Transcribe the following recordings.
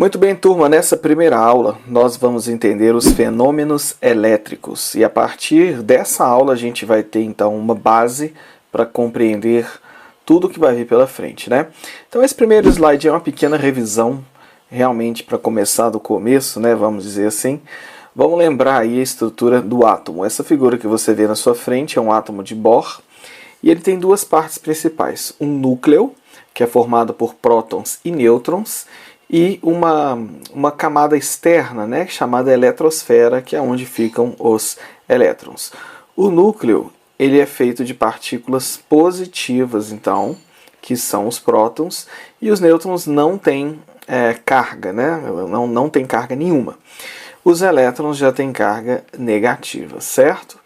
Muito bem, turma, nessa primeira aula nós vamos entender os fenômenos elétricos e a partir dessa aula a gente vai ter então uma base para compreender tudo que vai vir pela frente, né? Então esse primeiro slide é uma pequena revisão, realmente para começar do começo, né? Vamos dizer assim. Vamos lembrar aí a estrutura do átomo. Essa figura que você vê na sua frente é um átomo de Bohr e ele tem duas partes principais. Um núcleo, que é formado por prótons e nêutrons, e uma camada externa, né, chamada eletrosfera, que é onde ficam os elétrons. O núcleo ele é feito de partículas positivas, então, que são os prótons, e os nêutrons não têm carga, né, não tem carga nenhuma. Os elétrons já têm carga negativa, certo?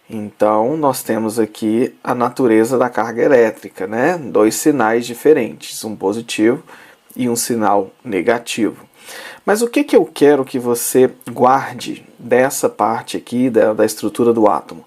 Então, nós temos aqui a natureza da carga elétrica, né? Dois sinais diferentes, um positivo e um sinal negativo. Mas o que eu quero que você guarde dessa parte aqui da estrutura do átomo?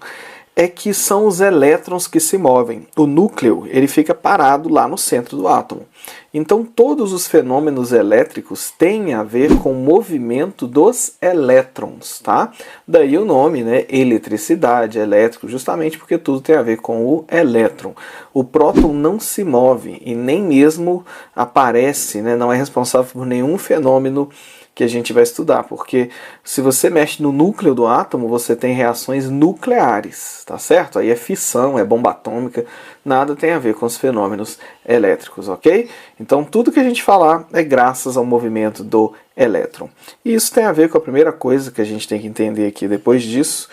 É que são os elétrons que se movem. O núcleo ele fica parado lá no centro do átomo. Então todos os fenômenos elétricos têm a ver com o movimento dos elétrons, tá? Daí o nome, né? Eletricidade, elétrico, justamente porque tudo tem a ver com o elétron. O próton não se move e nem mesmo aparece, né? Não é responsável por nenhum fenômeno que a gente vai estudar, porque se você mexe no núcleo do átomo, você tem reações nucleares, tá certo? Aí é fissão, é bomba atômica, nada tem a ver com os fenômenos elétricos, ok? Então tudo que a gente falar é graças ao movimento do elétron. E isso tem a ver com a primeira coisa que a gente tem que entender aqui depois disso,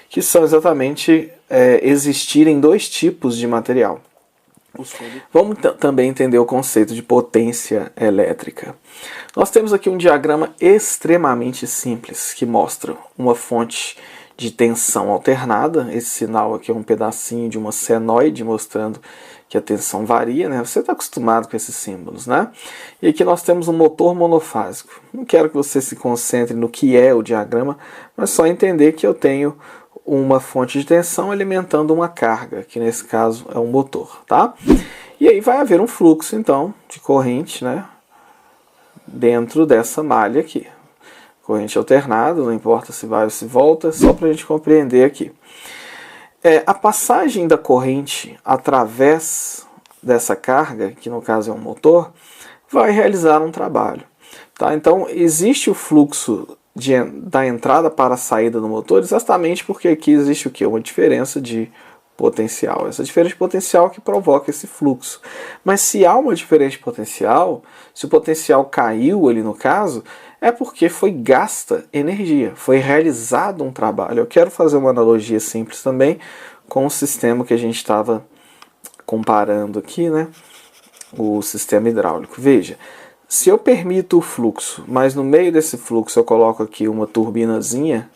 que são exatamente existirem dois tipos de material. Vamos também entender o conceito de potência elétrica. Nós temos aqui um diagrama extremamente simples que mostra uma fonte de tensão alternada. Esse sinal aqui é um pedacinho de uma senoide mostrando que a tensão varia, né? Você está acostumado com esses símbolos, né? E aqui nós temos um motor monofásico. Não quero que você se concentre no que é o diagrama, mas só entender que eu tenho uma fonte de tensão alimentando uma carga, que nesse caso é um motor, tá? E aí vai haver um fluxo, então, de corrente, né, dentro dessa malha aqui. Corrente alternada, não importa se vai ou se volta, só para a gente compreender aqui. A passagem da corrente através dessa carga, que no caso é um motor, vai realizar um trabalho, tá? Então, existe o fluxo da entrada para a saída do motor, exatamente porque aqui existe o quê? Uma diferença de potencial. Essa diferença de potencial que provoca esse fluxo. Mas se há uma diferença de potencial, se o potencial caiu ali no caso, é porque foi gasta energia, foi realizado um trabalho. Eu quero fazer uma analogia simples também com o sistema que a gente estava comparando aqui, né? O sistema hidráulico. Veja, se eu permito o fluxo, mas no meio desse fluxo eu coloco aqui uma turbinazinha,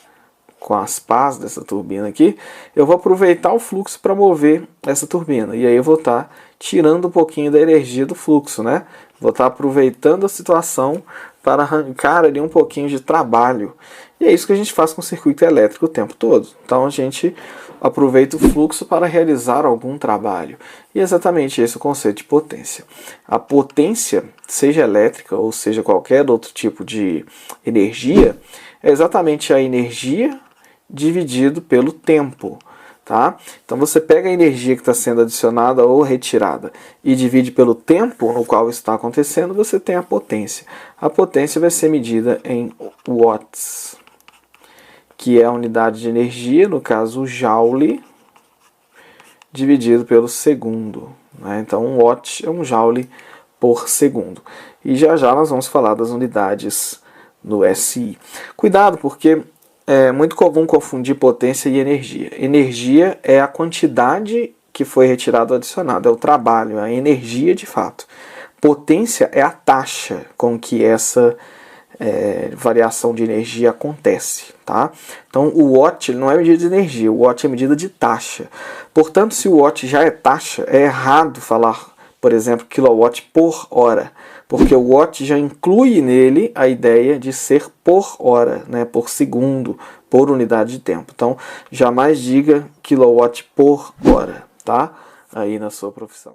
com as pás dessa turbina aqui, eu vou aproveitar o fluxo para mover essa turbina. E aí eu vou estar tirando um pouquinho da energia do fluxo, né? Vou estar aproveitando a situação para arrancar ali um pouquinho de trabalho. E é isso que a gente faz com o circuito elétrico o tempo todo. Então a gente aproveita o fluxo para realizar algum trabalho. E é exatamente esse o conceito de potência. A potência, seja elétrica ou seja qualquer outro tipo de energia, é exatamente a energia dividido pelo tempo. Tá? Então você pega a energia que está sendo adicionada ou retirada e divide pelo tempo no qual está acontecendo, você tem a potência. A potência vai ser medida em watts, que é a unidade de energia, no caso o joule, dividido pelo segundo. Né? Então um watt é um joule por segundo. E já já nós vamos falar das unidades no SI. Cuidado, porque é muito comum confundir potência e energia. Energia é a quantidade que foi retirada ou adicionada, é o trabalho, é a energia de fato. Potência é a taxa com que essa variação de energia acontece. Tá? Então o watt não é medida de energia, o watt é medida de taxa. Portanto, se o watt já é taxa, é errado falar, por exemplo, quilowatt por hora, porque o watt já inclui nele a ideia de ser por hora, né, por segundo, por unidade de tempo. Então, jamais diga quilowatt por hora, tá? Aí na sua profissão.